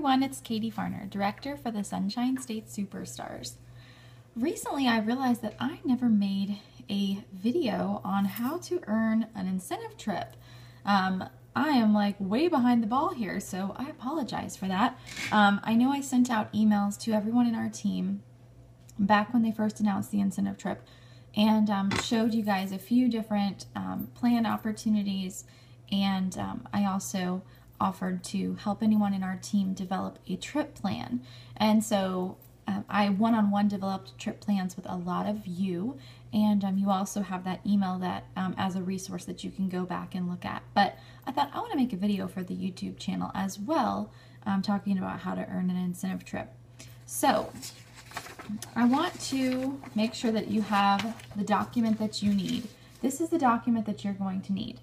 everyone, it's Katie Farner, Director for the Sunshine State Superstars. Recently, I realized that I never made a video on how to earn an incentive trip. I am like way behind the ball here, so I apologize for that. I know I sent out emails to everyone in our team back when they first announced the incentive trip and showed you guys a few different plan opportunities, and I also offered to help anyone in our team develop a trip plan. And so I one-on-one developed trip plans with a lot of you, and you also have that email that as a resource that you can go back and look at. But I thought I want to make a video for the YouTube channel as well, talking about how to earn an incentive trip. So I want to make sure that you have the document that you need. This is the document that you're going to need.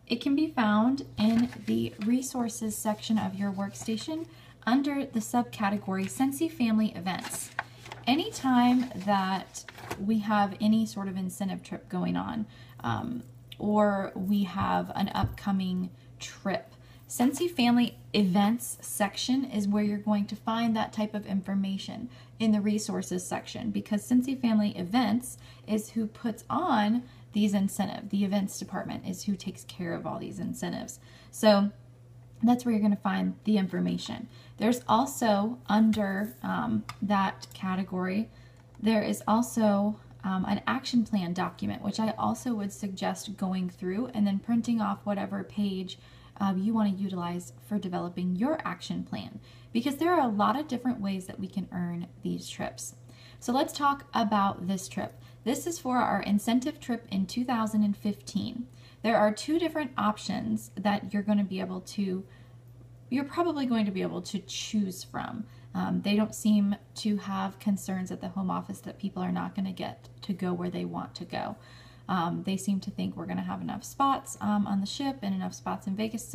It can be found in the resources section of your workstation under the subcategory Scentsy Family Events. Anytime that we have any sort of incentive trip going on, or we have an upcoming trip, Scentsy Family Events section is where you're going to find that type of information in the resources section, because Scentsy Family Events is who puts on these incentives. The events department is who takes care of all these incentives. So that's where you're going to find the information. There's also under that category, there is also an action plan document, which I also would suggest going through and then printing off whatever page you want to utilize for developing your action plan, because there are a lot of different ways that we can earn these trips. So let's talk about this trip. This is for our incentive trip in 2015. There are two different options that you're probably going to be able to choose from. They don't seem to have concerns at the home office that people are not going to get to go where they want to go. They seem to think we're going to have enough spots on the ship and enough spots in Vegas.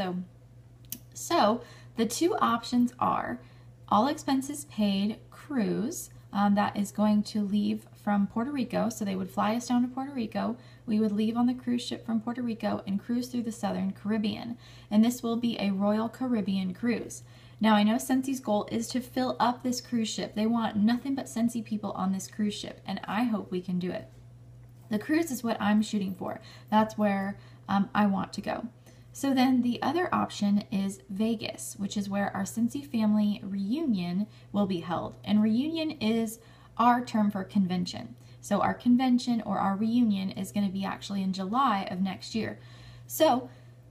So the two options are all expenses paid cruise that is going to leave from Puerto Rico. So they would fly us down to Puerto Rico. We would leave on the cruise ship from Puerto Rico and cruise through the Southern Caribbean. And this will be a Royal Caribbean cruise. Now, I know Scentsy's goal is to fill up this cruise ship. They want nothing but Scentsy people on this cruise ship, and I hope we can do it. The cruise is what I'm shooting for. That's where I want to go. So then the other option is Vegas, which is where our Scentsy Family Reunion will be held. And reunion is our term for convention. So our convention or our reunion is going to be actually in July of next year. So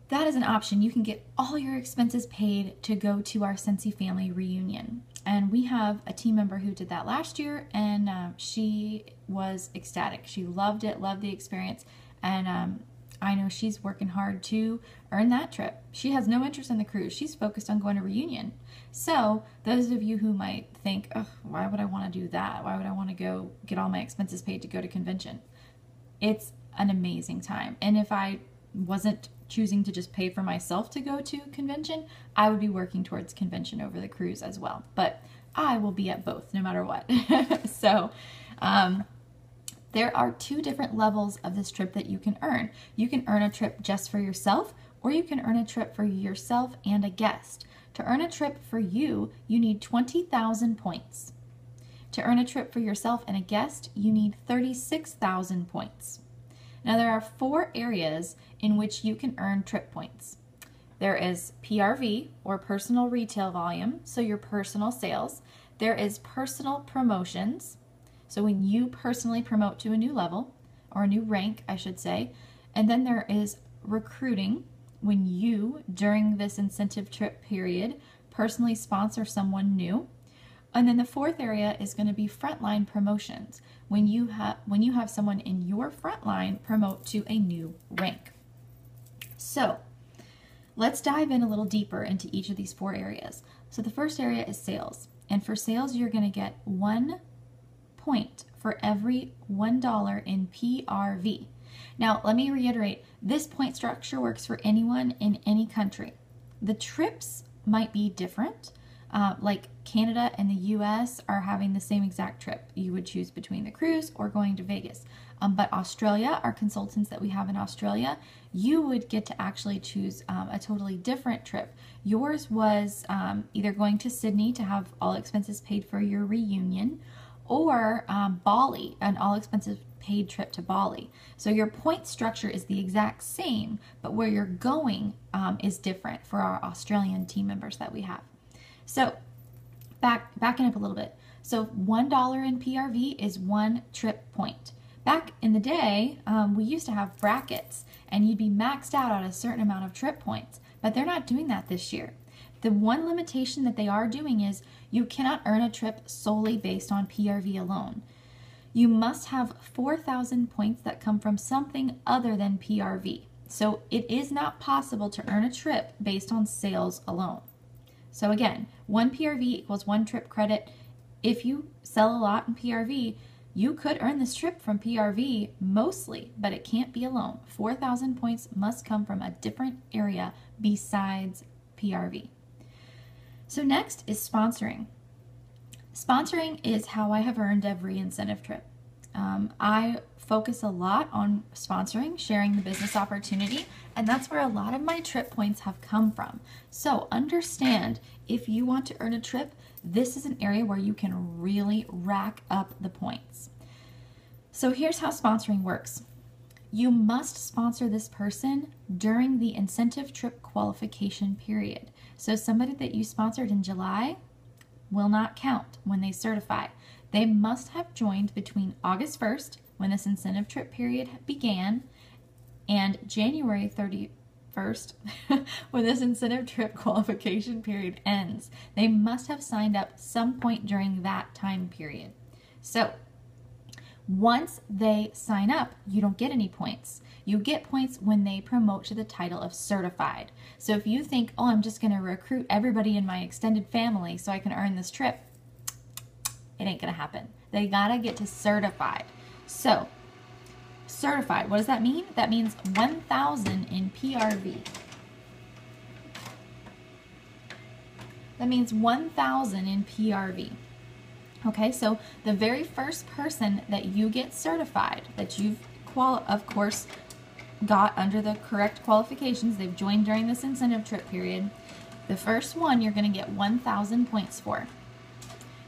that is an option. You can get all your expenses paid to go to our Scentsy Family Reunion. And we have a team member who did that last year, and she was ecstatic. She loved it, loved the experience, and I know she's working hard to earn that trip. She has no interest in the cruise. She's focused on going to reunion. So those of you who might think, oh, why would I want to do that? Why would I want to go get all my expenses paid to go to convention? It's an amazing time. And if I wasn't choosing to just pay for myself to go to convention, I would be working towards convention over the cruise as well. But I will be at both no matter what. So there are two different levels of this trip that you can earn. You can earn a trip just for yourself, or you can earn a trip for yourself and a guest. To earn a trip for you, you need 20,000 points. To earn a trip for yourself and a guest, you need 36,000 points. Now, there are 4 areas in which you can earn trip points. There is PRV, or personal retail volume, so your personal sales. There is personal promotions, so when you personally promote to a new level, or a new rank, I should say. And then there is recruiting, when you, during this incentive trip period, personally sponsor someone new. And then the 4th area is going to be frontline promotions, when you have someone in your frontline promote to a new rank. So let's dive in a little deeper into each of these 4 areas. So the first area is sales. And for sales, you're going to get 1 point for every $1 in PRV. Now, let me reiterate, this point structure works for anyone in any country. The trips might be different. like Canada and the US are having the same exact trip. You would choose between the cruise or going to Vegas. But Australia, our consultants that we have in Australia, you would get to actually choose a totally different trip. Yours was either going to Sydney to have all expenses paid for your reunion, or Bali, an all expenses paid trip to Bali. So your point structure is the exact same, but where you're going is different for our Australian team members that we have. So backing up a little bit. So $1 in PRV is 1 trip point. Back in the day, we used to have brackets, and you'd be maxed out at a certain amount of trip points, but they're not doing that this year. The one limitation that they are doing is you cannot earn a trip solely based on PRV alone. You must have 4,000 points that come from something other than PRV. So it is not possible to earn a trip based on sales alone. So again, 1 PRV equals 1 trip credit. If you sell a lot in PRV, you could earn this trip from PRV mostly, but it can't be alone. 4,000 points must come from a different area besides PRV. So next is sponsoring. Sponsoring is how I have earned every incentive trip. I focus a lot on sponsoring, sharing the business opportunity, and that's where a lot of my trip points have come from. So understand, if you want to earn a trip, this is an area where you can really rack up the points. So here's how sponsoring works. You must sponsor this person during the incentive trip qualification period. So somebody that you sponsored in July will not count when they certify. They must have joined between August 1st, when this incentive trip period began, and January 31st, when this incentive trip qualification period ends. They must have signed up some point during that time period. So once they sign up, you don't get any points. You get points when they promote to the title of certified. So if you think, oh, I'm just going to recruit everybody in my extended family so I can earn this trip, it ain't going to happen. They got to get to certified. So certified, what does that mean? That means 1,000 in PRV. That means 1,000 in PRV. Okay, so the very first person that you get certified, that you've, of course, got under the correct qualifications, they've joined during this incentive trip period, the first one you're going to get 1,000 points for.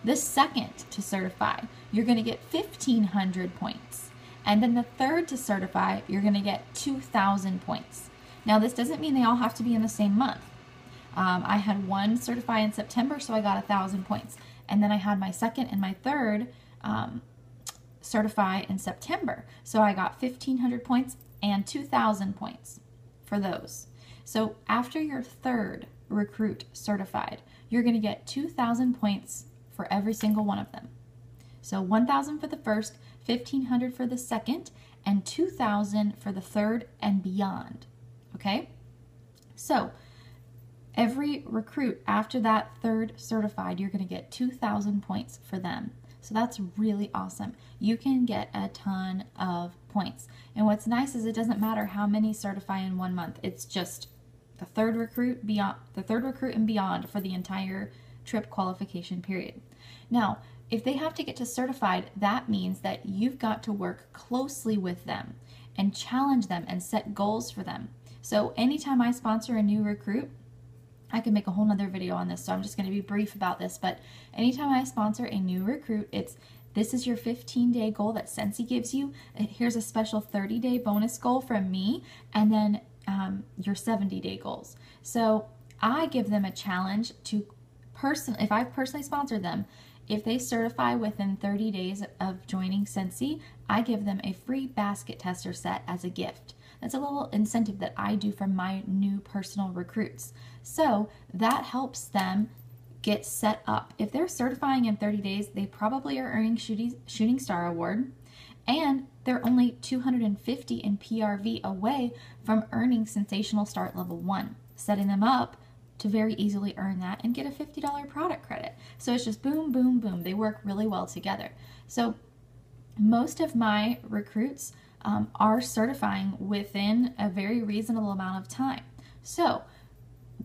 The second to certify, you're going to get 1,500 points. And then the third to certify, you're going to get 2,000 points. Now, this doesn't mean they all have to be in the same month. I had one certify in September, so I got 1,000 points. And then I had my second and my third certify in September. So I got 1,500 points and 2,000 points for those. So after your third recruit certified, you're going to get 2,000 points for every single one of them. So 1,000 for the first, 1,500 for the second, and 2,000 for the third and beyond. Okay? So every recruit after that third certified, you're going to get 2,000 points for them. So that's really awesome. You can get a ton of points. And what's nice is it doesn't matter how many certify in 1 month. It's just the third recruit and beyond for the entire trip qualification period. Now, if they have to get to certified, that means that you've got to work closely with them and challenge them and set goals for them. So anytime I sponsor a new recruit, I can make a whole nother video on this, so I'm just going to be brief about this, but anytime I sponsor a new recruit, this is your 15-day goal that Scentsy gives you. Here's a special 30-day bonus goal from me, and then your 70-day goals. So I give them a challenge to if I personally sponsor them, if they certify within 30 days of joining Scentsy, I give them a free basket tester set as a gift. That's a little incentive that I do for my new personal recruits. So that helps them get set up. If they're certifying in 30 days, they probably are earning Shooting Star Award, and they're only 250 in PRV away from earning Sensational Start Level 1, setting them up to very easily earn that and get a $50 product credit. So it's just boom, boom, boom. They work really well together. So most of my recruits are certifying within a very reasonable amount of time. So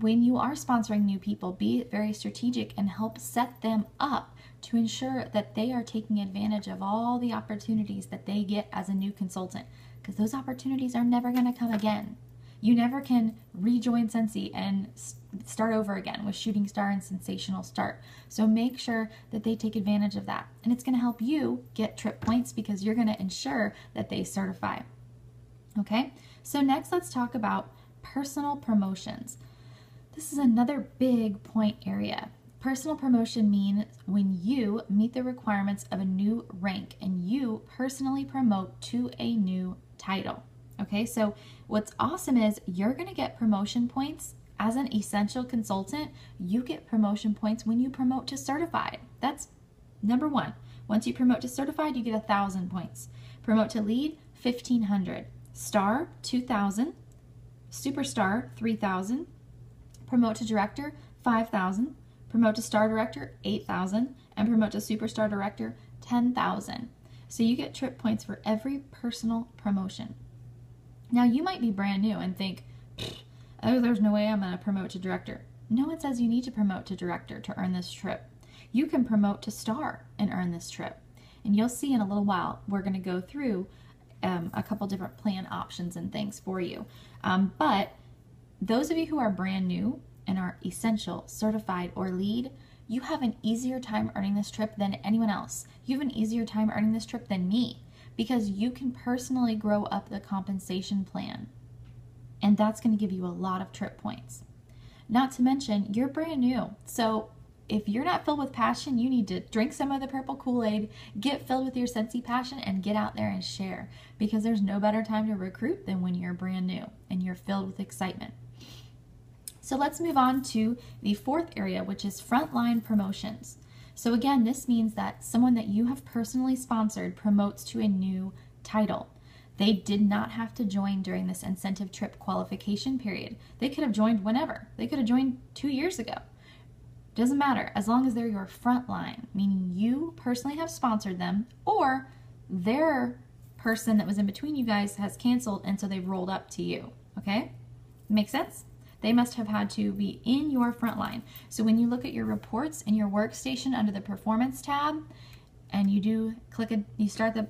when you are sponsoring new people, be very strategic and help set them up to ensure that they are taking advantage of all the opportunities that they get as a new consultant, because those opportunities are never going to come again. You never can rejoin Scentsy and start over again with Shooting Star and Sensational Start. So make sure that they take advantage of that. And it's going to help you get trip points because you're going to ensure that they certify. Okay, so next let's talk about personal promotions. This is another big point area. Personal promotion means when you meet the requirements of a new rank and you personally promote to a new title. Okay, so what's awesome is you're going to get promotion points as an essential consultant. You get promotion points when you promote to certified. That's number one. Once you promote to certified, you get 1,000 points. Promote to lead, 1,500. Star, 2,000. Superstar, 3,000. Promote to director, 5,000. Promote to star director, 8,000. And promote to superstar director, 10,000. So you get trip points for every personal promotion. Now you might be brand new and think, oh, there's no way I'm going to promote to director. No one says you need to promote to director to earn this trip. You can promote to star and earn this trip. And you'll see in a little while, we're going to go through a couple different plan options and things for you. But those of you who are brand new and are essential, certified, or lead, you have an easier time earning this trip than anyone else. You have an easier time earning this trip than me because you can personally grow up the compensation plan. And that's going to give you a lot of trip points. Not to mention, you're brand new. So if you're not filled with passion, you need to drink some of the purple Kool-Aid, get filled with your Scentsy passion, and get out there and share. Because there's no better time to recruit than when you're brand new and you're filled with excitement. So let's move on to the fourth area, which is frontline promotions. So again, this means that someone that you have personally sponsored promotes to a new title. They did not have to join during this incentive trip qualification period. They could have joined whenever. They could have joined 2 years ago. Doesn't matter, as long as they're your frontline, meaning you personally have sponsored them, or their person that was in between you guys has canceled and so they've rolled up to you. Okay? Make sense? They must have had to be in your frontline. So when you look at your reports in your workstation under the performance tab, and you start a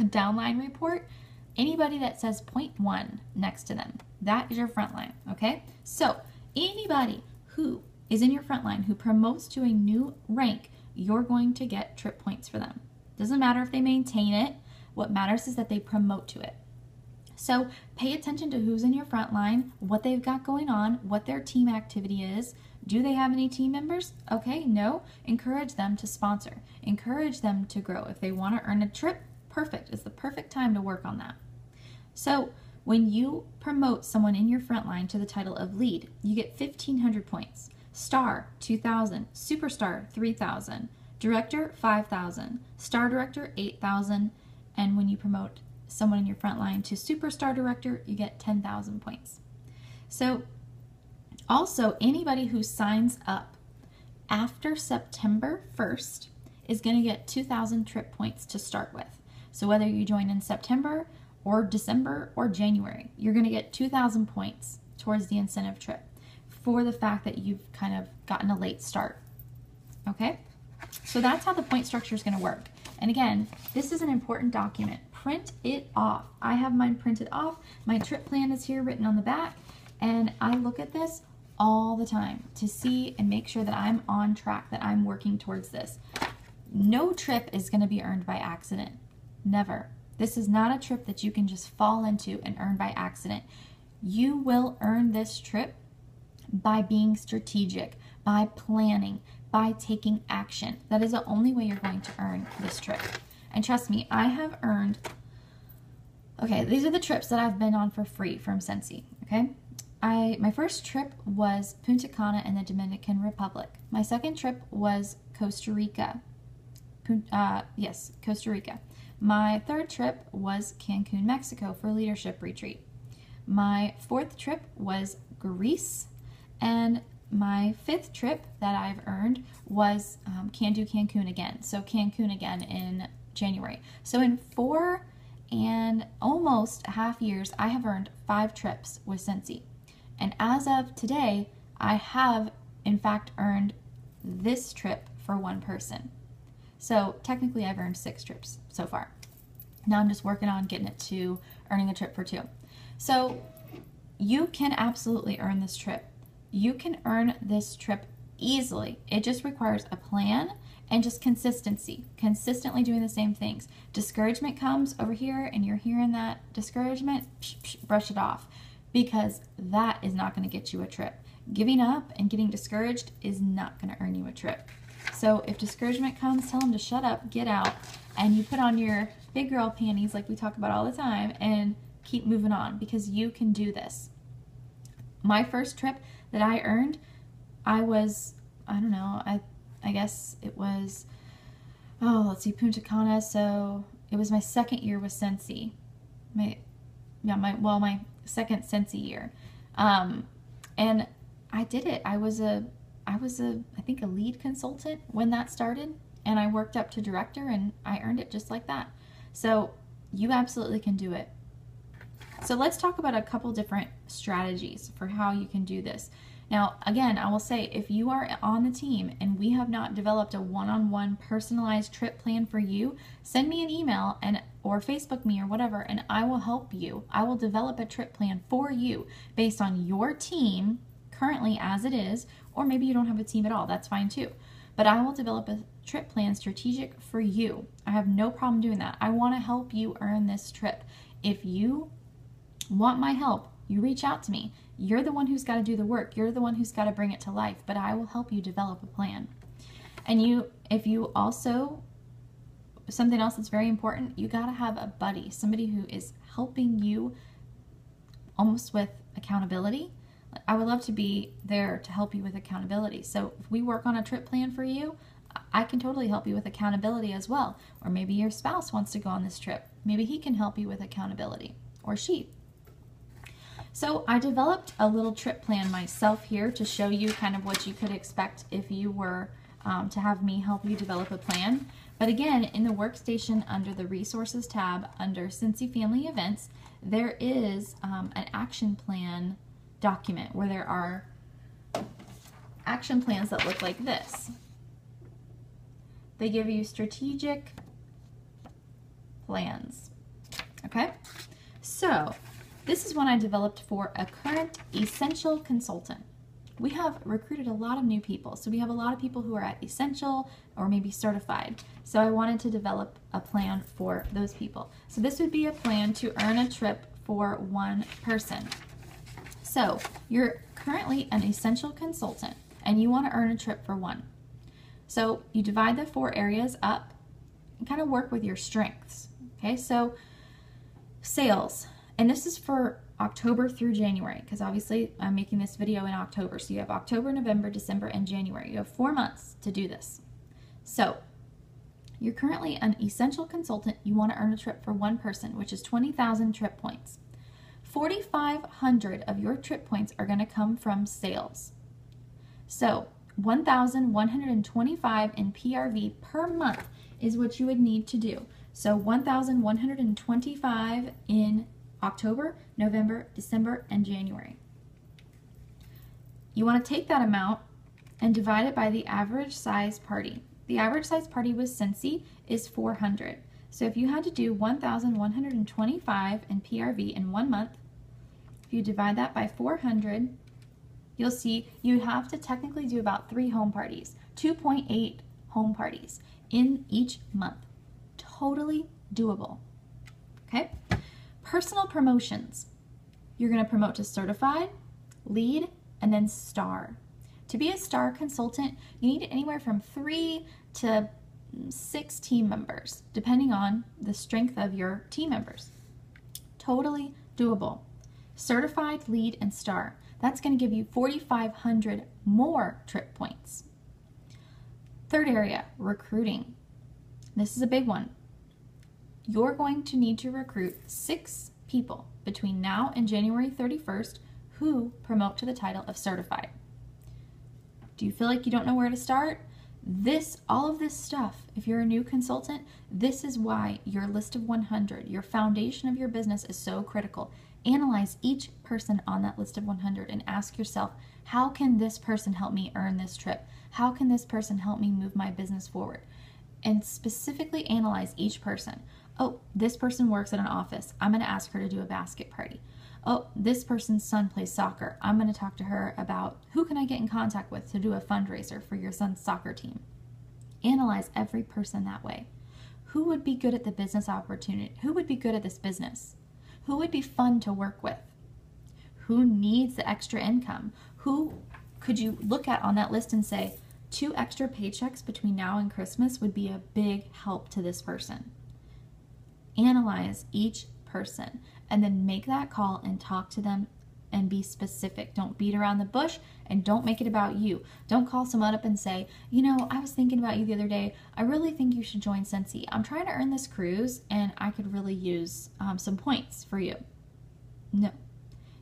downline report, anybody that says 0.1 next to them, that is your frontline. Okay? So anybody who is in your frontline who promotes to a new rank, you're going to get trip points for them. Doesn't matter if they maintain it. What matters is that they promote to it. So pay attention to who's in your front line, what they've got going on, what their team activity is. Do they have any team members? Okay, no. Encourage them to sponsor. Encourage them to grow. If they want to earn a trip, perfect. It's the perfect time to work on that. So when you promote someone in your front line to the title of lead, you get 1,500 points. Star, 2,000. Superstar, 3,000. Director, 5,000. Star director, 8,000. And when you promote someone in your front line to superstar director, you get 10,000 points. So also anybody who signs up after September 1st is going to get 2,000 trip points to start with. So whether you join in September or December or January, you're going to get 2,000 points towards the incentive trip for the fact that you've kind of gotten a late start. Okay? So that's how the point structure is going to work. And again, this is an important document. Print it off. I have mine printed off. My trip plan is here written on the back. And I look at this all the time to see and make sure that I'm on track, that I'm working towards this. No trip is going to be earned by accident. Never. This is not a trip that you can just fall into and earn by accident. You will earn this trip by being strategic, by planning, by taking action. That is the only way you're going to earn this trip. And trust me, I have earned, okay, these are the trips that I've been on for free from Scentsy, okay? My first trip was Punta Cana in the Dominican Republic. My second trip was Costa Rica. Yes, Costa Rica. My third trip was Cancun, Mexico for a leadership retreat. My fourth trip was Greece. And my fifth trip that I've earned was Can Do Cancun again. So Cancun again in January. So in 4 and almost half years, I have earned 5 trips with Scentsy. And as of today, I have in fact earned this trip for one person. So technically I've earned 6 trips so far. Now I'm just working on getting it to earning a trip for 2. So you can absolutely earn this trip. You can earn this trip easily. It just requires a plan and just consistency, consistently doing the same things. Discouragement comes over here and you're hearing that discouragement, brush it off, because that is not going to get you a trip. Giving up and getting discouraged is not going to earn you a trip. So if discouragement comes, tell them to shut up, get out, and you put on your big girl panties like we talk about all the time and keep moving on, because you can do this. My first trip that I earned, I don't know, I guess it was, let's see, Punta Cana. So it was my second year with Scentsy. My second Scentsy year. And I did it. I was I think a lead consultant when that started, and I worked up to director and I earned it just like that. So you absolutely can do it. So let's talk about a couple different strategies for how you can do this. Now, again, I will say, if you are on the team and we have not developed a one-on-one personalized trip plan for you, send me an email or Facebook me or whatever, and I will help you. I will develop a trip plan for you based on your team currently as it is, or maybe you don't have a team at all. That's fine too. But I will develop a trip plan strategic for you. I have no problem doing that. I want to help you earn this trip. If you want my help, you reach out to me. You're the one who's got to do the work. You're the one who's got to bring it to life, but I will help you develop a plan. And if you also, something else that's very important, you got to have a buddy, somebody who is helping you almost with accountability. I would love to be there to help you with accountability. So if we work on a trip plan for you, I can totally help you with accountability as well. Or maybe your spouse wants to go on this trip. Maybe he can help you with accountability, or she. So I developed a little trip plan myself here to show you kind of what you could expect if you were to have me help you develop a plan. But again, in the workstation under the resources tab under Scentsy Family Events, there is an action plan document where there are action plans that look like this. They give you strategic plans. Okay? So this is one I developed for a current essential consultant. We have recruited a lot of new people. So we have a lot of people who are at essential or maybe certified. So I wanted to develop a plan for those people. So this would be a plan to earn a trip for one person. So you're currently an essential consultant and you want to earn a trip for one. So you divide the 4 areas up and kind of work with your strengths. Okay, so sales. And this is for October through January, because obviously I'm making this video in October. So you have October, November, December, and January. You have 4 months to do this. So you're currently an essential consultant. You want to earn a trip for one person, which is 20,000 trip points. 4,500 of your trip points are going to come from sales. So 1,125 in PRV per month is what you would need to do. So 1,125 in October, November, December, and January. You want to take that amount and divide it by the average size party. The average size party with Scentsy is 400. So if you had to do 1,125 in PRV in 1 month, if you divide that by 400, you'll see you have to technically do about 3 home parties, 2.8 home parties in each month. Totally doable. Okay? Personal promotions. You're going to promote to certified, lead, and then star. To be a star consultant, you need anywhere from 3 to 6 team members, depending on the strength of your team members. Totally doable. Certified, lead, and star. That's going to give you 4,500 more trip points. Third area, recruiting. This is a big one. You're going to need to recruit 6 people between now and January 31st who promote to the title of certified. Do you feel like you don't know where to start? All of this stuff, if you're a new consultant, this is why your list of 100, your foundation of your business is so critical. Analyze each person on that list of 100 and ask yourself, how can this person help me earn this trip? How can this person help me move my business forward? And specifically analyze each person. Oh, this person works at an office. I'm going to ask her to do a basket party. Oh, this person's son plays soccer. I'm going to talk to her about who can I get in contact with to do a fundraiser for your son's soccer team. Analyze every person that way. Who would be good at the business opportunity? Who would be good at this business? Who would be fun to work with? Who needs the extra income? Who could you look at on that list and say, 2 extra paychecks between now and Christmas would be a big help to this person? Analyze each person and then make that call and talk to them and be specific. Don't beat around the bush and don't make it about you. Don't call someone up and say, you know, I was thinking about you the other day. I really think you should join Scentsy. I'm trying to earn this cruise and I could really use some points for you. No.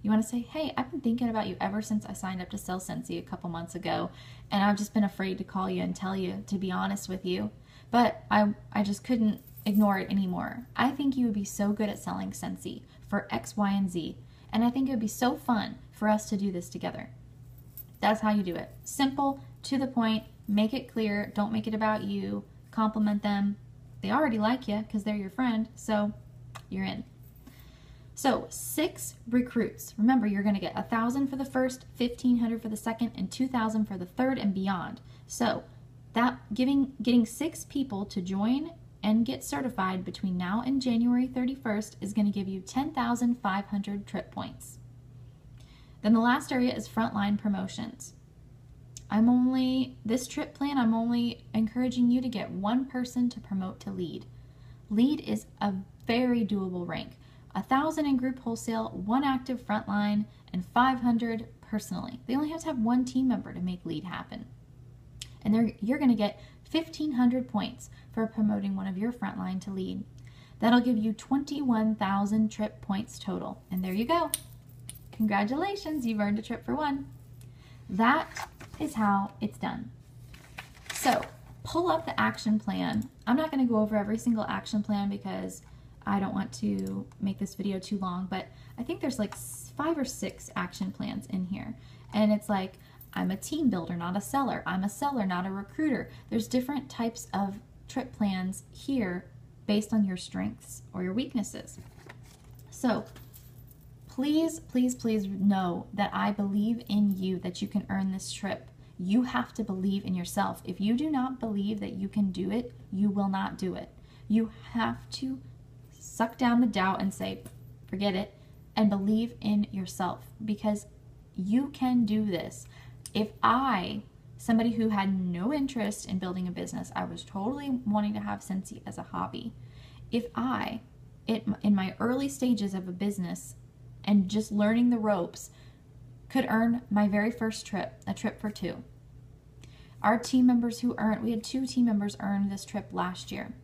You want to say, hey, I've been thinking about you ever since I signed up to sell Scentsy a couple months ago, and I've just been afraid to call you and tell you, to be honest with you, but I just couldn't ignore it anymore. I think you would be so good at selling Scentsy for X, Y, and Z, and I think it would be so fun for us to do this together. That's how you do it. Simple, to the point, make it clear, don't make it about you, compliment them. They already like you because they're your friend, so you're in. So 6 recruits. Remember, you're going to get 1,000 for the first, 1,500 for the second, and 2,000 for the third and beyond. So that getting 6 people to join and get certified between now and January 31st is going to give you 10,500 trip points. Then the last area is frontline promotions. This trip plan, I'm only encouraging you to get 1 person to promote to lead. Lead is a very doable rank. 1,000 in group wholesale, 1 active frontline, and 500 personally. They only have to have 1 team member to make lead happen. And you're going to get 1,500 points for promoting one of your frontline to lead. That'll give you 21,000 trip points total. And there you go. Congratulations, you've earned a trip for 1. That is how it's done. So pull up the action plan. I'm not going to go over every single action plan because I don't want to make this video too long, but I think there's like 5 or 6 action plans in here. And it's like, I'm a team builder, not a seller. I'm a seller, not a recruiter. There's different types of trip plans here based on your strengths or your weaknesses. So please, please, please know that I believe in you, that you can earn this trip. You have to believe in yourself. If you do not believe that you can do it, you will not do it. You have to suck down the doubt and say, forget it, and believe in yourself, because you can do this. If somebody who had no interest in building a business, I was totally wanting to have Scentsy as a hobby. If in my early stages of a business and just learning the ropes, could earn my very first trip, a trip for 2. Our team members we had 2 team members earn this trip last year.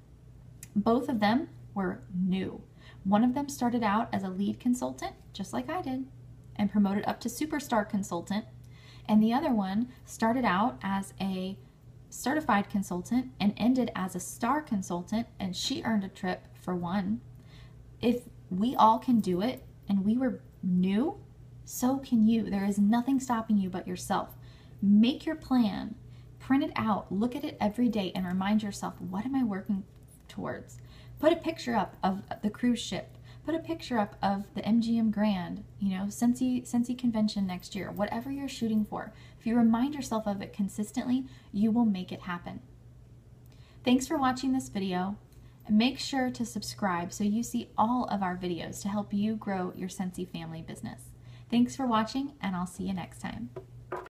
Both of them were new. One of them started out as a lead consultant, just like I did, and promoted up to superstar consultant. And the other one started out as a certified consultant and ended as a star consultant, and she earned a trip for 1. If we all can do it and we were new, so can you. There is nothing stopping you but yourself. Make your plan, print it out, look at it every day, and remind yourself, what am I working towards? Put a picture up of the cruise ship. Put a picture up of the MGM Grand, Scentsy convention next year, whatever you're shooting for. If you remind yourself of it consistently, you will make it happen. Thanks for watching this video. And make sure to subscribe so you see all of our videos to help you grow your Scentsy family business. Thanks for watching, and I'll see you next time.